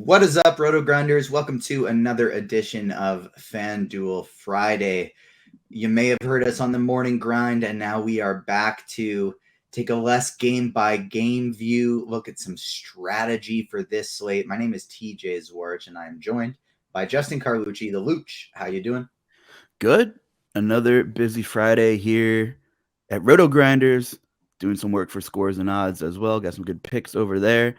What is up, RotoGrinders? Welcome to another edition of FanDuel Friday. You may have heard us on the morning grind, and now we are back to take a less game-by-game view, look at some strategy for this slate. My name is TJ Zwarych, and I am joined by Justin Carlucci, TheRealLuuch. How you doing? Good. Another busy Friday here at RotoGrinders, doing some work for scores and odds as well. Got some good picks over there.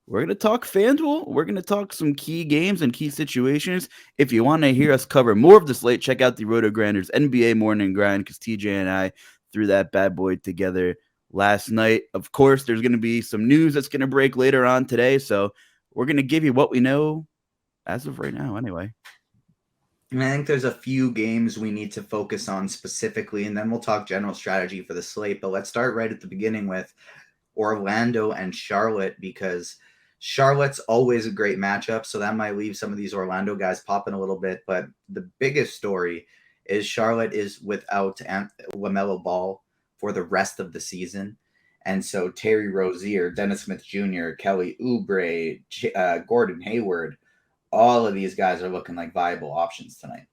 We're going to talk FanDuel. We're going to talk some key games and key situations. If you want to hear us cover more of the slate, check out the RotoGrinders NBA Morning Grind because TJ and I threw that bad boy together last night. Of course, there's going to be some news that's going to break later on today, so we're going to give you what we know as of right now anyway. And I think there's a few games we need to focus on specifically, and then we'll talk general strategy for the slate. But let's start right at the beginning with Orlando and Charlotte, because Charlotte's always a great matchup, so that might leave some of these Orlando guys popping a little bit. But the biggest story is Charlotte is without LaMelo Ball for the rest of the season. And so Terry Rozier, Dennis Smith Jr., Kelly Oubre, Gordon Hayward, all of these guys are looking like viable options tonight.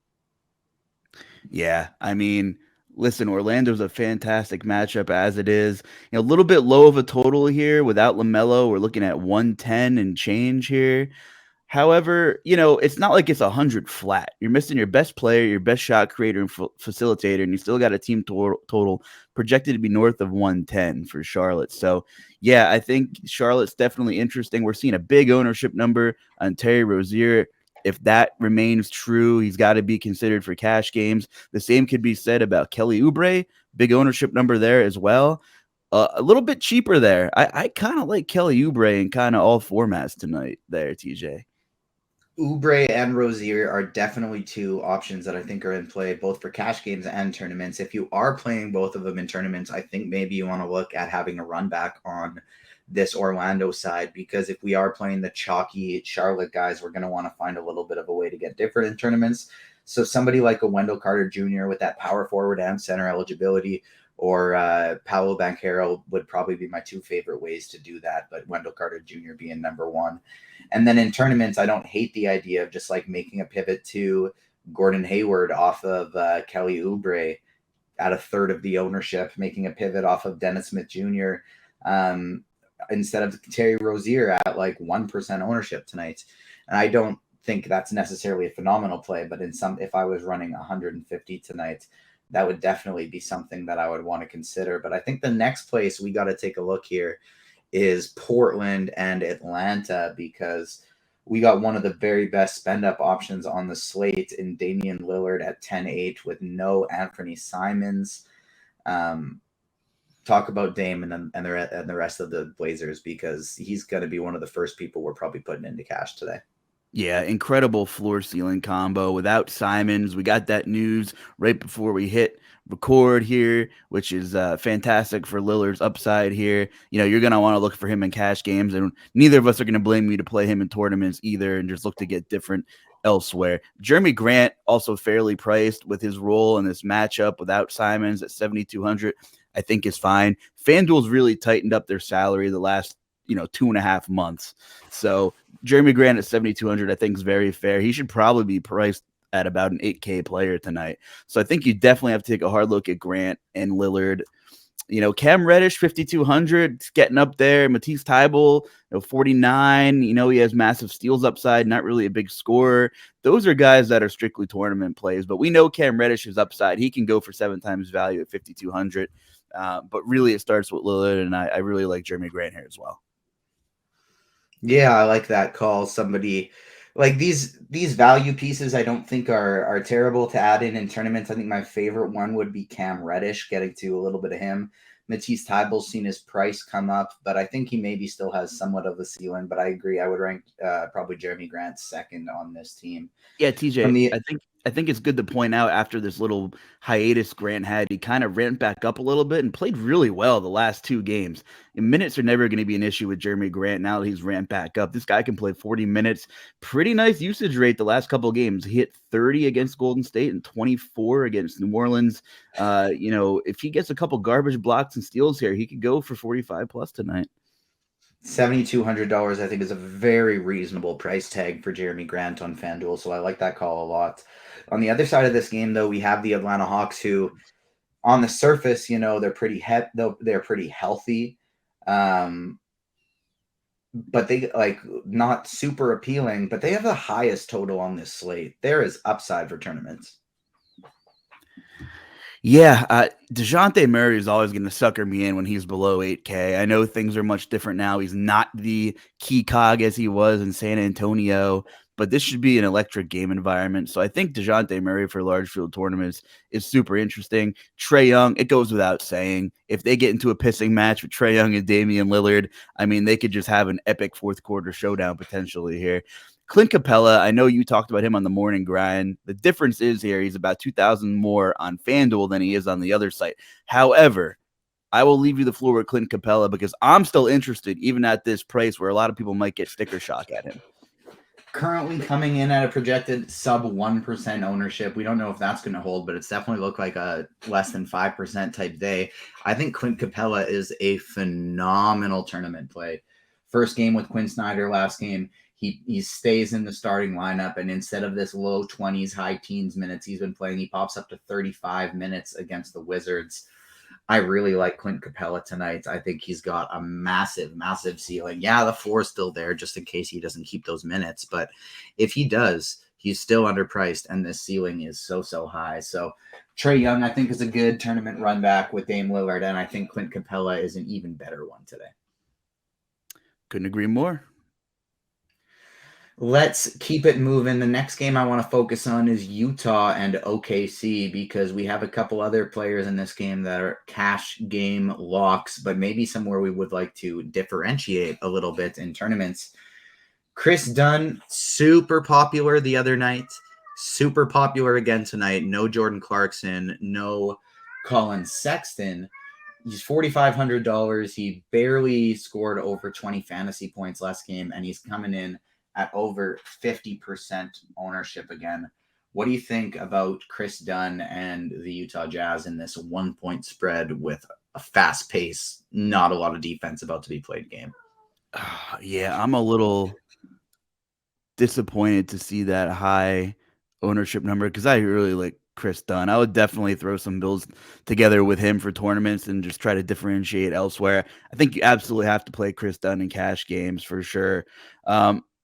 Yeah, I mean, listen, Orlando's a fantastic matchup as it is. A little bit low of a total here without LaMelo. We're looking at 110 and change here. However, it's not like it's 100 flat. You're missing your best player, your best shot creator and facilitator, and you still got a team total projected to be north of 110 for Charlotte. So, yeah, I think Charlotte's definitely interesting. We're seeing a big ownership number on Terry Rozier. If that remains true, he's got to be considered for cash games. The same could be said about Kelly Oubre. Big ownership number there as well. A little bit cheaper there. I kind of like Kelly Oubre in kind of all formats tonight there, TJ. Oubre and Rozier are definitely two options that I think are in play, both for cash games and tournaments. If you are playing both of them in tournaments, I think maybe you want to look at having a run back on this Orlando side, because if we are playing the chalky Charlotte guys, we're going to want to find a little bit of a way to get different in tournaments. So somebody like a Wendell Carter Jr. with that power forward and center eligibility, or Paolo Banchero would probably be my two favorite ways to do that, but Wendell Carter Jr. being number one. And then in tournaments, I don't hate the idea of just like making a pivot to Gordon Hayward off of Kelly Oubre at a third of the ownership, making a pivot off of Dennis Smith Jr. Instead of Terry Rozier at like 1% ownership tonight. And I don't think that's necessarily a phenomenal play, but if I was running 150 tonight, that would definitely be something that I would want to consider. But I think the next place we got to take a look here is Portland and Atlanta, because we got one of the very best spend up options on the slate in Damian Lillard at 10-8 with no Anthony Simons. Talk about Dame and the rest of the Blazers, because he's going to be one of the first people we're probably putting into cash today. Yeah, incredible floor ceiling combo without Simons. We got that news right before we hit record here, which is fantastic for Lillard's upside here. You're going to want to look for him in cash games, and neither of us are going to blame you to play him in tournaments either and just look to get different elsewhere. Jeremy Grant also fairly priced with his role in this matchup without Simons at 7,200. I think is fine. FanDuel's really tightened up their salary the last 2.5 months. So Jeremy Grant at 7,200, I think is very fair. He should probably be priced at about an 8K player tonight. So I think you definitely have to take a hard look at Grant and Lillard. Cam Reddish, 5,200, getting up there. Matisse Thybulle, 49. He has massive steals upside, not really a big scorer. Those are guys that are strictly tournament plays, but we know Cam Reddish's upside. He can go for 7 times value at 5,200. But really, it starts with Lillard, and I really like Jeremy Grant here as well. Yeah, I like that call. Somebody like these value pieces I don't think are terrible to add in tournaments. I think my favorite one would be Cam Reddish, getting to a little bit of him. Matisse Thybulle's seen his price come up, but I think he maybe still has somewhat of a ceiling. But I agree, I would rank probably Jeremy Grant second on this team. Yeah, TJ, I think it's good to point out after this little hiatus Grant had, he kind of ramped back up a little bit and played really well the last 2 games. And minutes are never going to be an issue with Jeremy Grant now that he's ramped back up. This guy can play 40 minutes. Pretty nice usage rate the last couple of games. He hit 30 against Golden State and 24 against New Orleans. If he gets a couple garbage blocks and steals here, he could go for 45 plus tonight. $7,200, I think, is a very reasonable price tag for Jeremy Grant on FanDuel, so I like that call a lot. On the other side of this game, though, we have the Atlanta Hawks, who, on the surface, they're they're pretty healthy, but they not super appealing. But they have the highest total on this slate. There is upside for tournaments. Yeah, DeJounte Murray is always going to sucker me in when he's below 8K. I know things are much different now. He's not the key cog as he was in San Antonio, but this should be an electric game environment. So I think DeJounte Murray for large field tournaments is super interesting. Trae Young, it goes without saying. If they get into a pissing match with Trae Young and Damian Lillard, I mean, they could just have an epic fourth quarter showdown potentially here. Clint Capella, I know you talked about him on the morning grind. The difference is here, he's about 2,000 more on FanDuel than he is on the other site. However, I will leave you the floor with Clint Capella because I'm still interested, even at this price where a lot of people might get sticker shock at him. Currently coming in at a projected sub 1% ownership. We don't know if that's going to hold, but it's definitely looked like a less than 5% type day. I think Clint Capella is a phenomenal tournament play. First game with Quinn Snyder, last game, he stays in the starting lineup, and instead of this low 20s, high teens minutes he's been playing, he pops up to 35 minutes against the Wizards. I really like Clint Capella tonight. I think he's got a massive, massive ceiling. Yeah, the floor is still there just in case he doesn't keep those minutes. But if he does, he's still underpriced, and this ceiling is so high. So Trae Young, I think, is a good tournament run back with Dame Lillard, and I think Clint Capella is an even better one today. Couldn't agree more. Let's keep it moving. The next game I want to focus on is Utah and OKC because we have a couple other players in this game that are cash game locks, but maybe somewhere we would like to differentiate a little bit in tournaments. Chris Dunn, super popular the other night, super popular again tonight. No Jordan Clarkson, no Colin Sexton. He's $4,500. He barely scored over 20 fantasy points last game, and he's coming in at over 50% ownership again. What do you think about Chris Dunn and the Utah Jazz in this 1-point spread with a fast pace, not a lot of defense about to be played game? Yeah, I'm a little disappointed to see that high ownership number because I really like Chris Dunn. I would definitely throw some bills together with him for tournaments and just try to differentiate elsewhere. I think you absolutely have to play Chris Dunn in cash games for sure.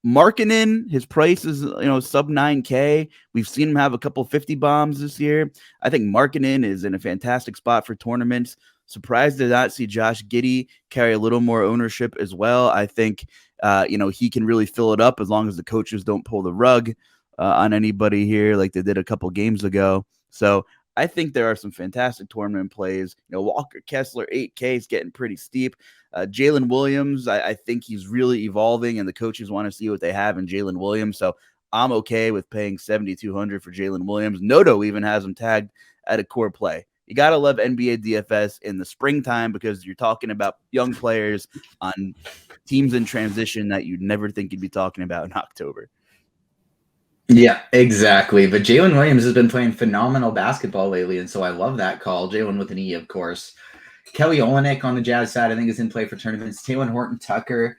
Markkanen, his price is sub 9K. We've seen him have a couple 50 bombs this year. I think Markkanen is in a fantastic spot for tournaments. Surprised to not see Josh Giddey carry a little more ownership as well. I think he can really fill it up as long as the coaches don't pull the rug on anybody here like they did a couple games ago. So I think there are some fantastic tournament plays. Walker Kessler, 8K is getting pretty steep. Jalen Williams, I think he's really evolving, and the coaches want to see what they have in Jalen Williams. So I'm okay with paying $7,200 for Jalen Williams. Noto even has him tagged at a core play. You got to love NBA DFS in the springtime because you're talking about young players on teams in transition that you'd never think you'd be talking about in October. Yeah, exactly. But Jalen Williams has been playing phenomenal basketball lately, and so I love that call. Jalen with an E, of course. Kelly Olynyk on the Jazz side, I think, is in play for tournaments. Taylor Horton-Tucker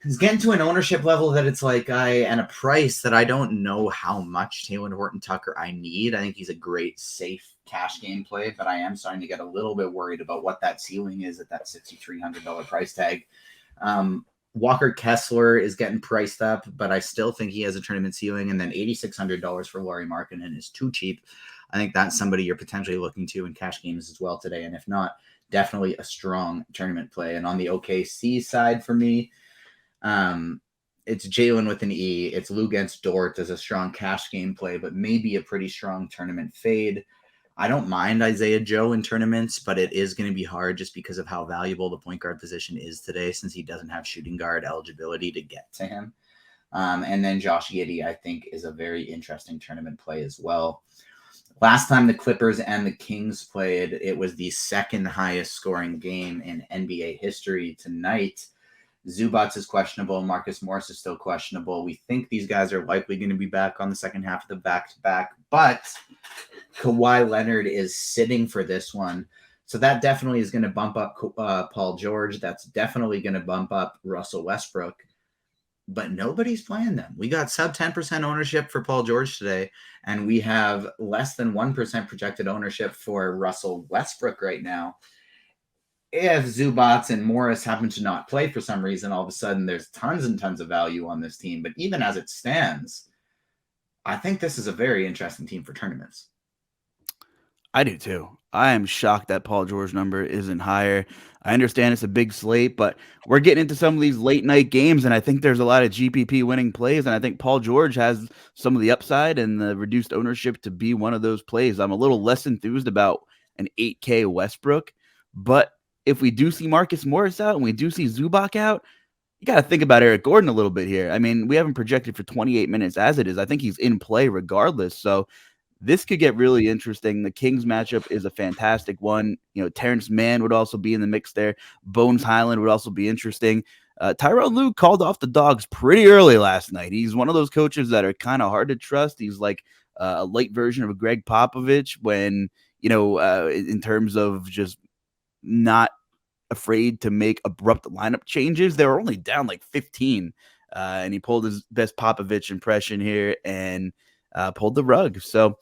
is getting to an ownership level that it's like and a price that I don't know how much Taylor Horton-Tucker I need. I think he's a great, safe cash game play, but I am starting to get a little bit worried about what that ceiling is at that $6,300 price tag. Walker Kessler is getting priced up, but I still think he has a tournament ceiling. And then $8,600 for Lauri Markkanen is too cheap. I think that's somebody you're potentially looking to in cash games as well today. And if not, definitely a strong tournament play. And on the OKC side for me, it's Jalen with an E. It's Lou against Dort as a strong cash game play, but maybe a pretty strong tournament fade. I don't mind Isaiah Joe in tournaments, but it is going to be hard just because of how valuable the point guard position is today since he doesn't have shooting guard eligibility to get to him. And then Josh Giddey, I think, is a very interesting tournament play as well. Last time the Clippers and the Kings played, it was the second highest scoring game in NBA history. Tonight, Zubats is questionable. Marcus Morris is still questionable. We think these guys are likely going to be back on the second half of the back-to-back, but Kawhi Leonard is sitting for this one. So that definitely is going to bump up Paul George. That's definitely going to bump up Russell Westbrook. But nobody's playing them. We got sub 10% ownership for Paul George today, and we have less than 1% projected ownership for Russell Westbrook right now. If Zubats and Morris happen to not play for some reason, all of a sudden there's tons and tons of value on this team. But even as it stands, I think this is a very interesting team for tournaments. I do too. I am shocked that Paul George number isn't higher. I understand it's a big slate, but we're getting into some of these late night games, and I think there's a lot of GPP winning plays, and I think Paul George has some of the upside and the reduced ownership to be one of those plays. I'm a little less enthused about an 8K Westbrook, but if we do see Marcus Morris out and we do see Zubac out, you got to think about Eric Gordon a little bit here. I mean, we haven't projected for 28 minutes as it is. I think he's in play regardless. So this could get really interesting. The Kings matchup is a fantastic one. You know, Terrence Mann would also be in the mix there. Bones Highland would also be interesting. TheRealLuuch called off the Dogs pretty early last night. He's one of those coaches that are kind of hard to trust. He's like a late version of a Greg Popovich when, you know, in terms of just not afraid to make abrupt lineup changes. They were only down like 15, and he pulled his best Popovich impression here and pulled the rug. So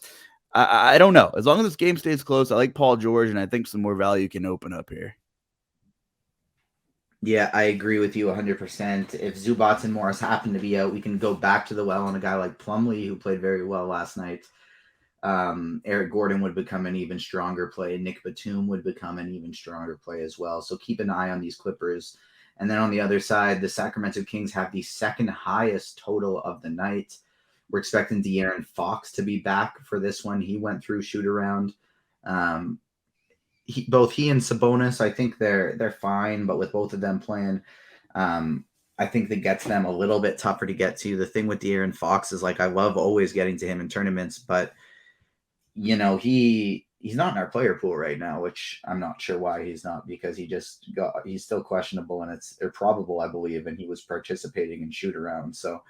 I don't know. As long as this game stays close, I like Paul George, and I think some more value can open up here. Yeah, I agree with you 100%. If Zubats and Morris happen to be out, we can go back to the well on a guy like Plumlee, who played very well last night. Eric Gordon would become an even stronger play. Nick Batum would become an even stronger play as well. So keep an eye on these Clippers. And then on the other side, the Sacramento Kings have the second highest total of the night. We're expecting De'Aaron Fox to be back for this one. He went through shoot around. Both he and Sabonis, I think they're fine, but with both of them playing, I think that gets them a little bit tougher to get to. The thing with De'Aaron Fox is, like, I love always getting to him in tournaments, but you know, he's not in our player pool right now, which I'm not sure why he's not, because he's still questionable and it's probable, I believe, and he was participating in shoot around. So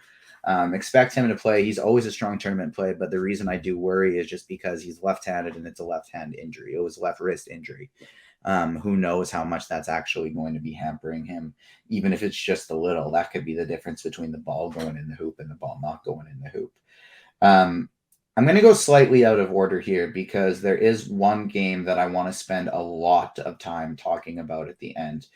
expect him to play. He's always a strong tournament play, but the reason I do worry is just because he's left-handed and it's a left-hand injury. It was a left wrist injury. Who knows how much that's actually going to be hampering him. Even if it's just a little, that could be the difference between the ball going in the hoop and the ball not going in the hoop. I'm going to go slightly out of order here because there is one game that I want to spend a lot of time talking about at the end.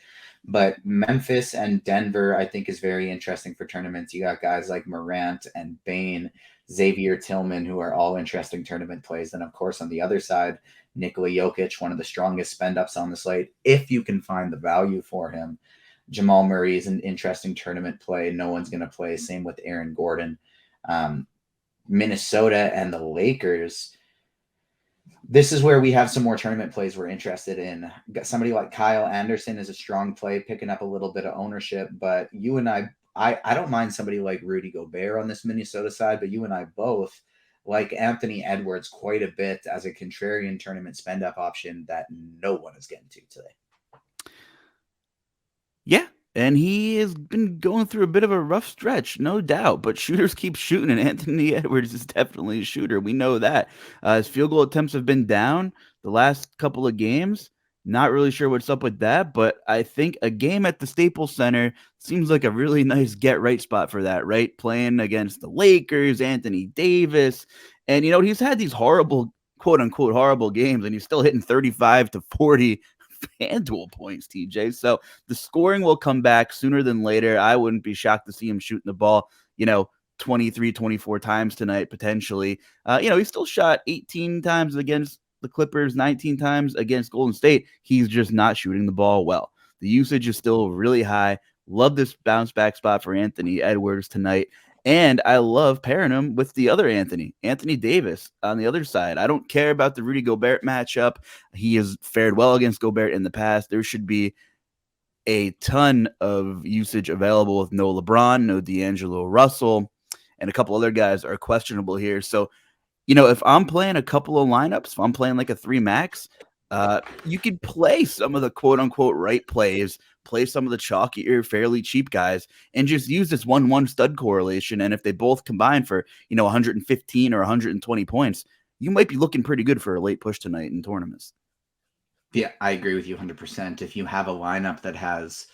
But Memphis and Denver, I think, is very interesting for tournaments. You got guys like Morant and Bane, Xavier Tillman, who are all interesting tournament plays. And, of course, on the other side, Nikola Jokic, one of the strongest spend-ups on the slate, if you can find the value for him. Jamal Murray is an interesting tournament play. No one's going to play. Same with Aaron Gordon. Minnesota and the Lakers, this is where we have some more tournament plays we're interested in. Somebody like Kyle Anderson is a strong play, picking up a little bit of ownership, but you and I don't mind somebody like Rudy Gobert on this Minnesota side, but you and I both like Anthony Edwards quite a bit as a contrarian tournament spend-up option that no one is getting to today. Yeah, and he has been going through a bit of a rough stretch, no doubt. But shooters keep shooting, and Anthony Edwards is definitely a shooter. We know that. His field goal attempts have been down the last couple of games. Not really sure what's up with that, but I think a game at the Staples Center seems like a really nice get-right spot for that, right? Playing against the Lakers, Anthony Davis. And, you know, he's had these horrible, quote-unquote, horrible games, and he's still hitting 35 to 40 FanDuel points, TJ. So the scoring will come back sooner than later. I wouldn't be shocked to see him shooting the ball, 23, 24 times tonight, potentially. He still shot 18 times against the Clippers, 19 times against Golden State. He's just not shooting the ball well. The usage is still really high. Love this bounce back spot for Anthony Edwards tonight. And I love pairing him with the other Anthony Davis on the other side. I don't care about the Rudy Gobert matchup. He has fared well against Gobert in the past. There should be a ton of usage available with no LeBron, no D'Angelo Russell, and a couple other guys are questionable here. So, if I'm playing a couple of lineups, if I'm playing like a 3 max, you could play some of the quote-unquote right plays, play some of the chalkier, fairly cheap guys, and just use this 1-1 stud correlation. And if they both combine for, 115 or 120 points, you might be looking pretty good for a late push tonight in tournaments. Yeah, I agree with you 100%. If you have a lineup that has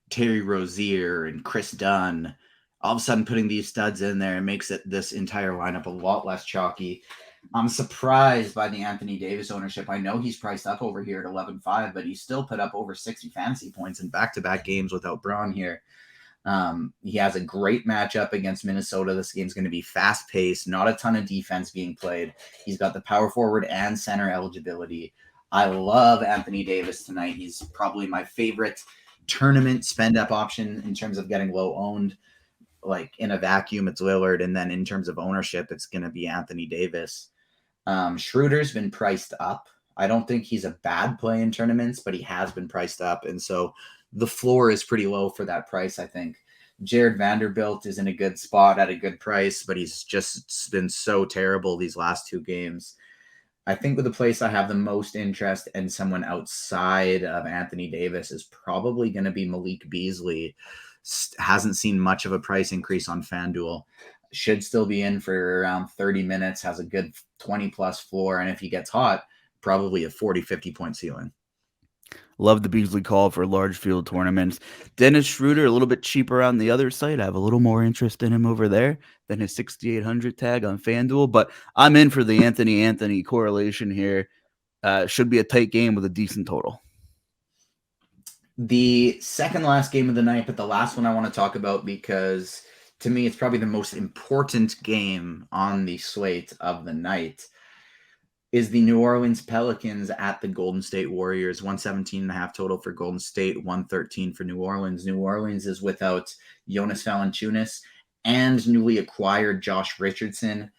Terry Rozier and Chris Dunn, all of a sudden putting these studs in there makes this entire lineup a lot less chalky. I'm surprised by the Anthony Davis ownership. I know he's priced up over here at 11.5, but he still put up over 60 fantasy points in back-to-back games without Braun here. He has a great matchup against Minnesota. This game's going to be fast-paced, not a ton of defense being played. He's got the power forward and center eligibility. I love Anthony Davis tonight. He's probably my favorite tournament spend-up option in terms of getting low-owned. Like in a vacuum, it's Lillard, and then in terms of ownership, it's going to be Anthony Davis. Schroeder's been priced up. I don't think he's a bad play in tournaments, but he has been priced up, and so the floor is pretty low for that price, I think. Jared Vanderbilt is in a good spot at a good price, but he's just been so terrible these last two games. I think with the place I have the most interest in someone outside of Anthony Davis is probably going to be Malik Beasley. Hasn't seen much of a price increase on FanDuel. Should still be in for around 30 minutes, has a good 20 plus floor, and if he gets hot, probably a 40, 50 point ceiling. Love the Beasley call for large field tournaments. Dennis Schroeder, a little bit cheaper on the other side. I have a little more interest in him over there than his 6,800 tag on FanDuel, but I'm in for the Anthony correlation here. Should be a tight game with a decent total. The second last game of the night, but the last one I want to talk about because to me it's probably the most important game on the slate of the night, is the New Orleans Pelicans at the Golden State Warriors. 117.5 total for Golden State, 113 for New Orleans. New Orleans is without Jonas Valanciunas and newly acquired Josh Richardson.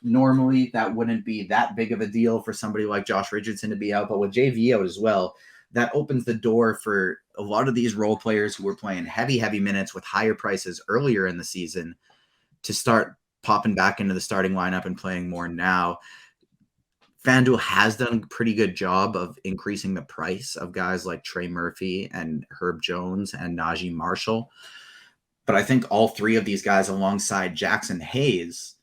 Normally, that wouldn't be that big of a deal for somebody like Josh Richardson to be out, but with JV out as well, that opens the door for a lot of these role players who were playing heavy minutes with higher prices earlier in the season to start popping back into the starting lineup and playing more now. FanDuel has done a pretty good job of increasing the price of guys like Trey Murphy and Herb Jones and Najee Marshall. But I think all three of these guys alongside Jackson Hayes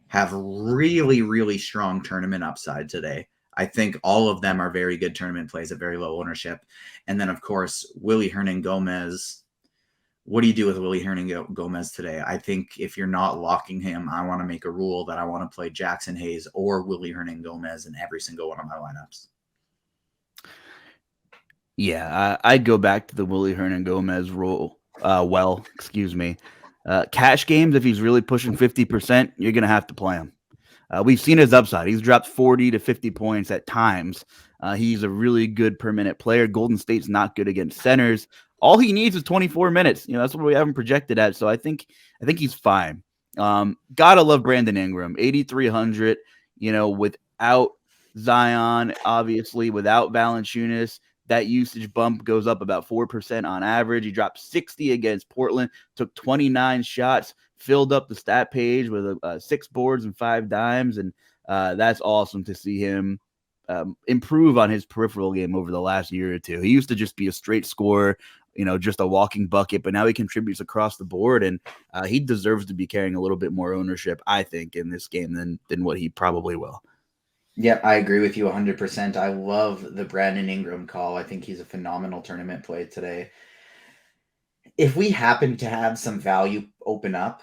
have really strong tournament upside today. I think all of them are very good tournament plays at very low ownership. And then, of course, Willy Hernangomez. What do you do with Willy Hernangomez today? I think if you're not locking him, I want to make a rule that I want to play Jackson Hayes or Willy Hernangomez in every single one of my lineups. Yeah, I'd go back to the Willy Hernangomez rule. Cash games, if he's really pushing 50%, you're going to have to play him. We've seen his upside. He's dropped 40 to 50 points at times. He's a really good per minute player. Golden State's not good against centers. All he needs is 24 minutes. That's what we have him projected at. So I think he's fine. Gotta love Brandon Ingram, 8,300. Without Zion, obviously, without Valanciunas, that usage bump goes up about 4% on average. He dropped 60 against Portland, took 29 shots, filled up the stat page with 6 boards and 5 dimes, and that's awesome to see him improve on his peripheral game over the last year or two. He used to just be a straight scorer, just a walking bucket, but now he contributes across the board, and he deserves to be carrying a little bit more ownership, I think, in this game than what he probably will. Yep, I agree with you 100%. I love the Brandon Ingram call. I think he's a phenomenal tournament play today. If we happen to have some value open up,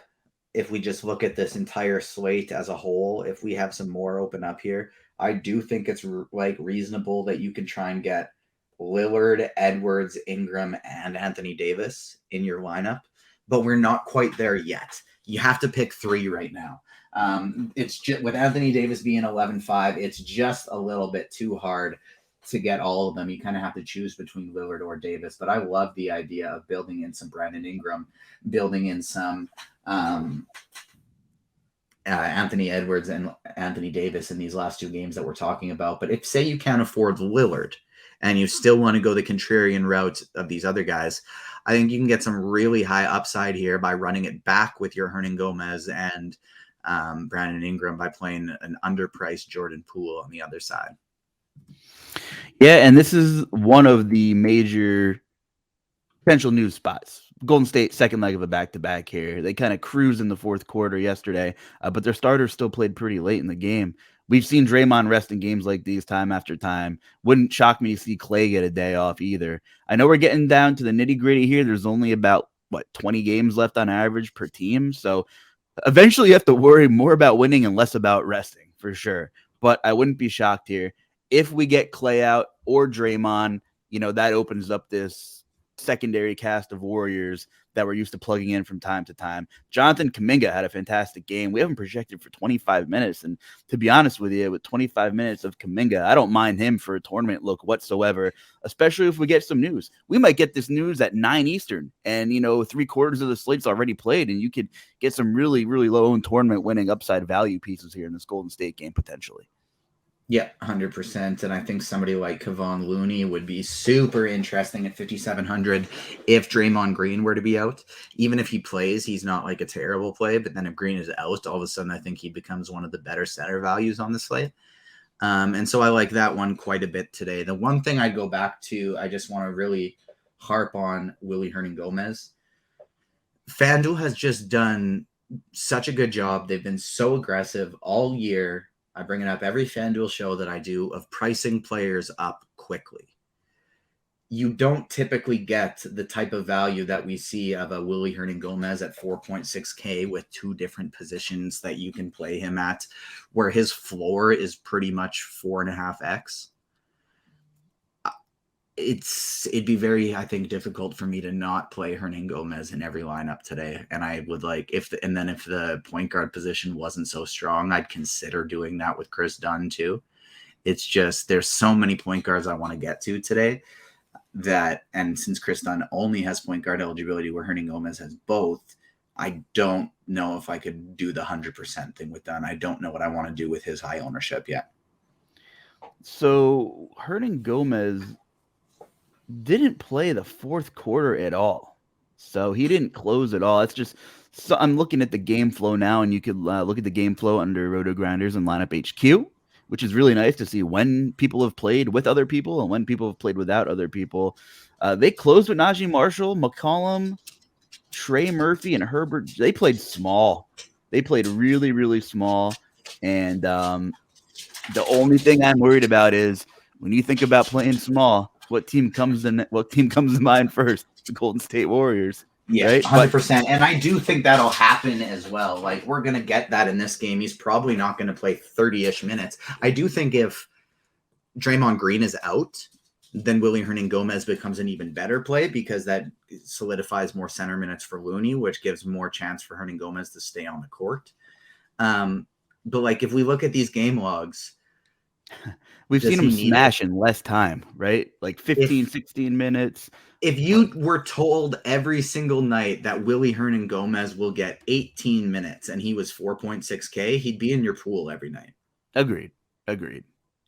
if we just look at this entire slate as a whole, if we have some more open up here, I do think it's reasonable that you can try and get Lillard, Edwards, Ingram, and Anthony Davis in your lineup, but we're not quite there yet. You have to pick 3 right now. It's just with Anthony Davis being 11.5, it's just a little bit too hard to get all of them. You kind of have to choose between Lillard or Davis, but I love the idea of building in some Brandon Ingram, building in some Anthony Edwards and Anthony Davis in these last 2 games that we're talking about. But if, say, you can't afford Lillard and you still want to go the contrarian route of these other guys, I think you can get some really high upside here by running it back with your Hernangomez and Brandon Ingram by playing an underpriced Jordan Poole on the other side. Yeah, and this is one of the major potential news spots. Golden State, second leg of a back-to-back here. They kind of cruised in the fourth quarter yesterday, but their starters still played pretty late in the game. We've seen Draymond rest in games like these time after time. Wouldn't shock me to see Clay get a day off either. I know we're getting down to the nitty gritty here. There's only about 20 games left on average per team. So eventually you have to worry more about winning and less about resting for sure. But I wouldn't be shocked here if we get Clay out or Draymond. That opens up this secondary cast of Warriors that we're used to plugging in from time to time. Jonathan Kuminga had a fantastic game. We haven't projected for 25 minutes. And to be honest with you, with 25 minutes of Kuminga, I don't mind him for a tournament look whatsoever, especially if we get some news. We might get this news at 9 Eastern and, 3/4 of the slate's already played, and you could get some really, really low tournament winning upside value pieces here in this Golden State game potentially. Yeah, 100%. And I think somebody like Kevon Looney would be super interesting at 5,700 if Draymond Green were to be out. Even if he plays, he's not like a terrible play. But then if Green is out, all of a sudden I think he becomes one of the better center values on the slate. And so I like that one quite a bit today. The one thing I'd go back to, I just want to really harp on Willy Hernangomez. FanDuel has just done such a good job. They've been so aggressive all year. I bring it up every FanDuel show that I do of pricing players up quickly. You don't typically get the type of value that we see of a Willy Hernangomez at 4.6K with two different positions that you can play him at, where his floor is pretty much 4.5x. It'd be very, I think, difficult for me to not play Hernangomez in every lineup today. And I would like if the point guard position wasn't so strong, I'd consider doing that with Chris Dunn too. It's just there's so many point guards I want to get to today and since Chris Dunn only has point guard eligibility where Hernangomez has both, I don't know if I could do the 100% thing with Dunn. I don't know what I want to do with his high ownership yet. So Hernangomez didn't play the fourth quarter at all. So he didn't close at all. It's just so I'm looking at the game flow now, and you could look at the game flow under RotoGrinders and Lineup HQ, which is really nice to see when people have played with other people and when people have played without other people. They closed with Najee Marshall, McCollum, Trey Murphy, and Herbert. They played small. They played really, really small. And the only thing I'm worried about is when you think about playing small, what team comes to mind first? The Golden State Warriors. Yeah, right? 100%. And I do think that'll happen as well. Like, we're going to get that in this game. He's probably not going to play 30-ish minutes. I do think if Draymond Green is out, then Willy Hernangomez becomes an even better play because that solidifies more center minutes for Looney, which gives more chance for Hernangomez to stay on the court. But, like, if we look at these game logs, we've seen him smash in less time, right? Like 16 minutes. If you were told every single night that Willy Hernangomez will get 18 minutes and he was 4.6K, he'd be in your pool every night. Agreed.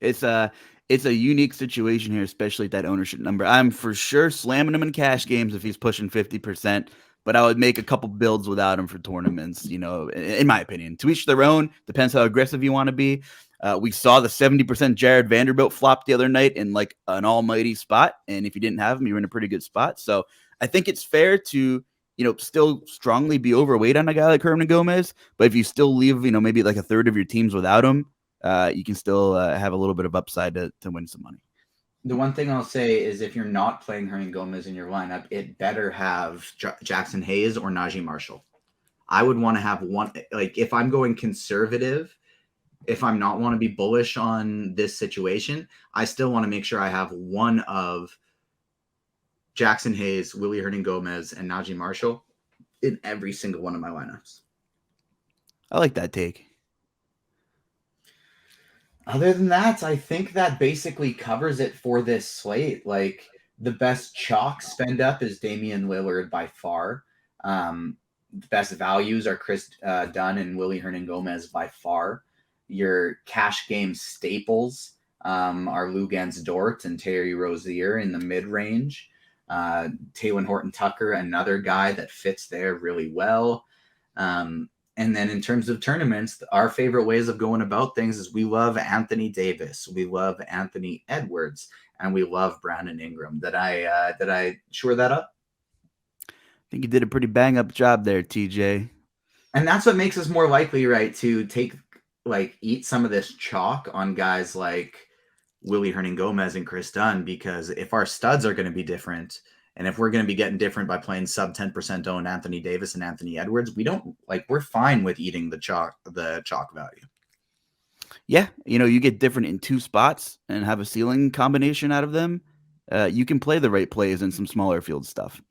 It's a unique situation here, especially at that ownership number. I'm for sure slamming him in cash games if he's pushing 50%, but I would make a couple builds without him for tournaments, in my opinion. To each their own. Depends how aggressive you want to be. We saw the 70% Jared Vanderbilt flop the other night in like an almighty spot. And if you didn't have him, you were in a pretty good spot. So I think it's fair to, still strongly be overweight on a guy like Hernangomez. But if you still leave, maybe like a third of your teams without him, you can still have a little bit of upside to win some money. The one thing I'll say is if you're not playing Hernangomez in your lineup, it better have Jackson Hayes or Najee Marshall. I would want to have one, like if I'm going conservative, if I'm not want to be bullish on this situation, I still want to make sure I have one of Jackson Hayes, Willy Hernangomez, and Najee Marshall in every single one of my lineups. I like that take. Other than that, I think that basically covers it for this slate. Like the best chalk spend up is Damian Lillard by far. The best values are Chris Dunn and Willy Hernangomez by far. Your cash game staples are Luguentz Dort and Terry Rozier in the mid-range. Talen Horton-Tucker, another guy that fits there really well. And then in terms of tournaments, our favorite ways of going about things is we love Anthony Davis, we love Anthony Edwards, and we love Brandon Ingram. Did I shore that up? I think you did a pretty bang-up job there, TJ. And that's what makes us more likely, right, to take like eat some of this chalk on guys like Willie Hernan Gomez and Chris Dunn, because if our studs are going to be different, and if we're going to be getting different by playing sub 10% owned Anthony Davis and Anthony Edwards, we're fine with eating the chalk value. Yeah, you get different in two spots and have a ceiling combination out of them. You can play the right plays in some smaller field stuff.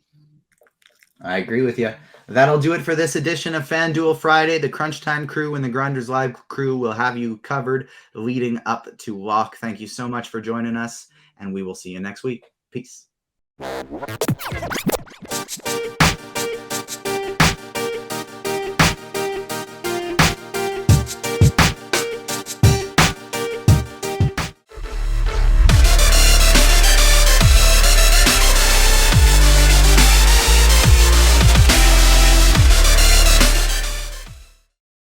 I agree with you. That'll do it for this edition of FanDuel Friday. The Crunch Time crew and the Grinders Live crew will have you covered leading up to lock. Thank you so much for joining us, and we will see you next week. Peace.